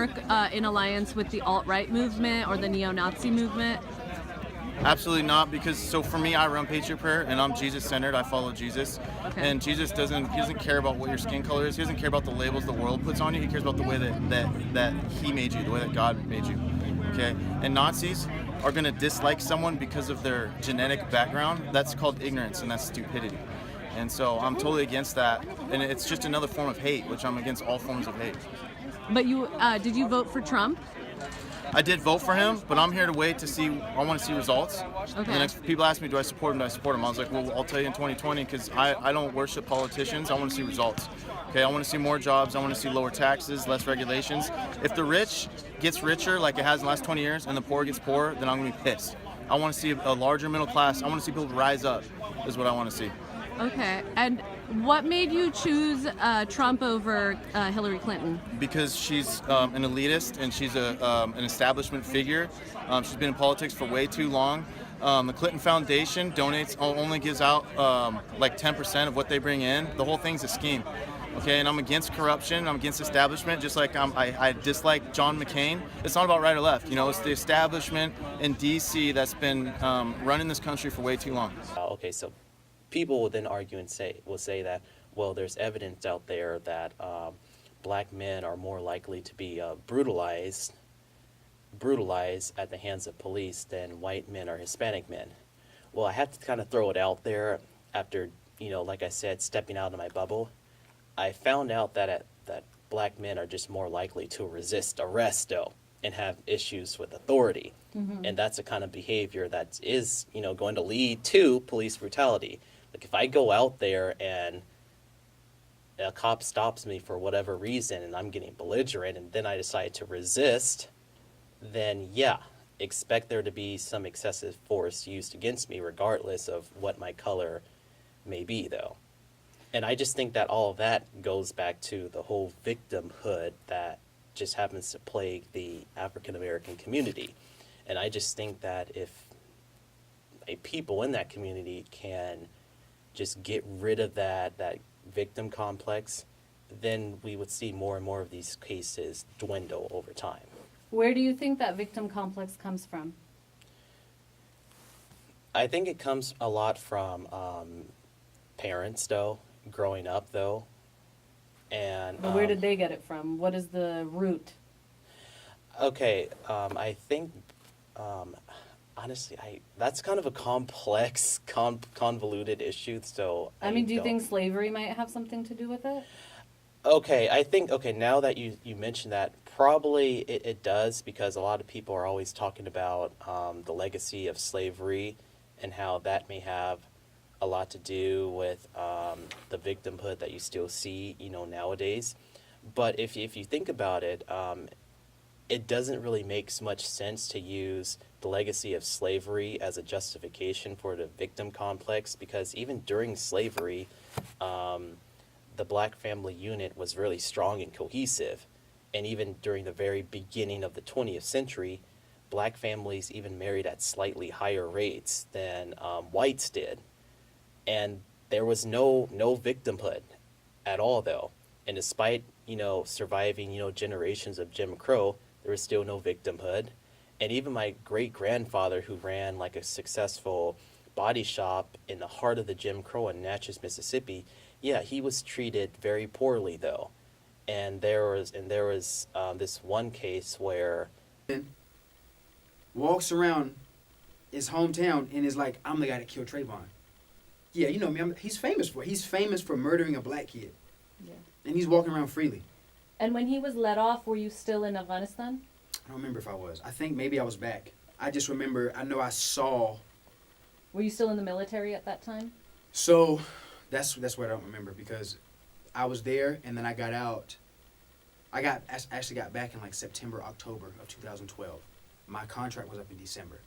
work in alliance with the alt-right movement or the neo-Nazi movement? Absolutely not, because so for me, I run Patriot Prayer, and I'm Jesus-centered. I follow Jesus, Okay. and Jesus doesn't care about what your skin color is. He doesn't care about the labels the world puts on you. He cares about the way that He made you, the way that God made you. Okay, and Nazis are going to dislike someone because of their genetic background. That's called ignorance, and that's stupidity. And so I'm totally against that, and it's just another form of hate, which I'm against all forms of hate. But did you vote for Trump? I did vote for him, but I'm here to wait to see. I want to see results. Okay. The next people ask me, do I support him? Do I support him? I was like, well, I'll tell you in 2020, because I don't worship politicians. I want to see results. Okay, I want to see more jobs. I want to see lower taxes, less regulations. If the rich gets richer like it has in the last 20 years and the poor gets poorer, then I'm going to be pissed. I want to see a larger middle class. I want to see people rise up is what I want to see. Okay. And what made you choose Trump over Hillary Clinton? Because she's an elitist and she's an establishment figure. She's been in politics for way too long. The Clinton Foundation only gives out like 10% of what they bring in. The whole thing's a scheme. Okay, and I'm against corruption. I'm against establishment, just like I dislike John McCain. It's not about right or left. You know, it's the establishment in D.C. that's been running this country for way too long. Okay, so people will then argue and will say that, well, there's evidence out there that black men are more likely to be brutalized at the hands of police than white men or Hispanic men. Well, I have to kind of throw it out there after, like I said, stepping out of my bubble. I found out that black men are just more likely to resist arrest, though, and have issues with authority. Mm-hmm. And that's the kind of behavior that is, going to lead to police brutality. Like if I go out there and a cop stops me for whatever reason and I'm getting belligerent and then I decide to resist, then yeah, expect there to be some excessive force used against me regardless of what my color may be, though. And I just think that all of that goes back to the whole victimhood that just happens to plague the African American community. And I just think that if people in that community can just get rid of that victim complex, then we would see more and more of these cases dwindle over time. Where do you think that victim complex comes from? I think it comes a lot from parents, though, growing up, though. And but where did they get it from? What is the root? Okay, I think, honestly, that's kind of a complex, convoluted issue, so do you think slavery might have something to do with it? Okay, I think, now that you mentioned that, probably it does, because a lot of people are always talking about the legacy of slavery and how that may have a lot to do with the victimhood that you still see, nowadays. But if you think about it, it doesn't really make much sense to use the legacy of slavery as a justification for the victim complex, because even during slavery, the black family unit was really strong and cohesive. And even during the very beginning of the 20th century, black families even married at slightly higher rates than whites did. And there was no victimhood at all, though. And despite, surviving, generations of Jim Crow, there was still no victimhood. And even my great-grandfather, who ran like a successful body shop in the heart of the Jim Crow in Natchez, Mississippi, yeah, he was treated very poorly, though. And there was this one case where walks around his hometown and is like, I'm the guy that killed Trayvon. Yeah, you know me. He's famous for murdering a black kid. Yeah. And he's walking around freely. And when he was let off, were you still in Afghanistan? I don't remember if I was. I think maybe I was back. I just remember, I know I saw. Were you still in the military at that time? So that's what I don't remember, because I was there and then I got out. I actually got back in like September, October of 2012. My contract was up in December.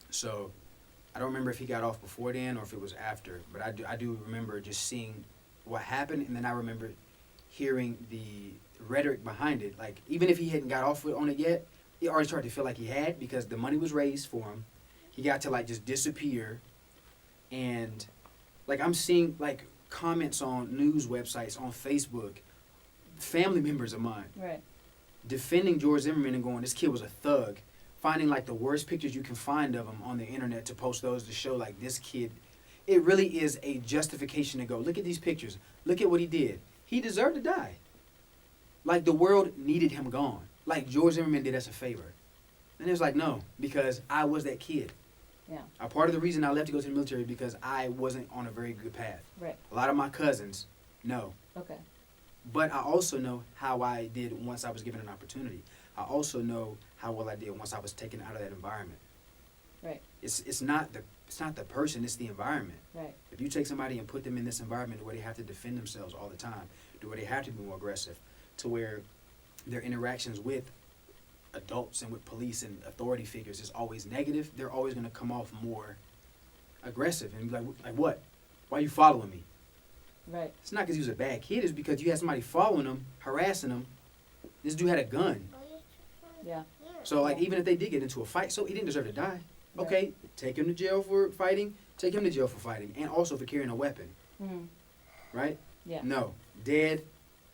So I don't remember if he got off before then or if it was after, but I do remember just seeing what happened, and then I remember hearing the rhetoric behind it. Like, even if he hadn't got off on it yet, he already started to feel like he had, because the money was raised for him. He got to like just disappear, and like I'm seeing like comments on news websites, on Facebook, family members of mine. Right. defending George Zimmerman and going, this kid was a thug, finding like the worst pictures you can find of him on the internet to post those to show like this kid. It really is a justification to go, look at these pictures. Look at what he did. He deserved to die. Like the world needed him gone. Like George Zimmerman did us a favor. And it was like, no, because I was that kid. Yeah. A part of the reason I left to go to the military is because I wasn't on a very good path. Right. A lot of my cousins know. Okay. But I also know how I did once I was given an opportunity. I also know how well I did once I was taken out of that environment. Right. It's not the person, it's the environment. Right. If you take somebody and put them in this environment where they have to defend themselves all the time, where they have to be more aggressive, to where their interactions with adults and with police and authority figures is always negative, they're always going to come off more aggressive and be like what? Why are you following me? Right. It's not because he was a bad kid. It's because you had somebody following him, harassing him. This dude had a gun. Yeah. So, like, even if they did get into a fight, so he didn't deserve to die. Right. Okay, take him to jail for fighting. Take him to jail for fighting. And also for carrying a weapon. Mm-hmm. Right? Yeah. No. Dead,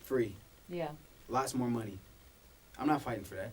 free. Yeah. Lots more money. I'm not fighting for that.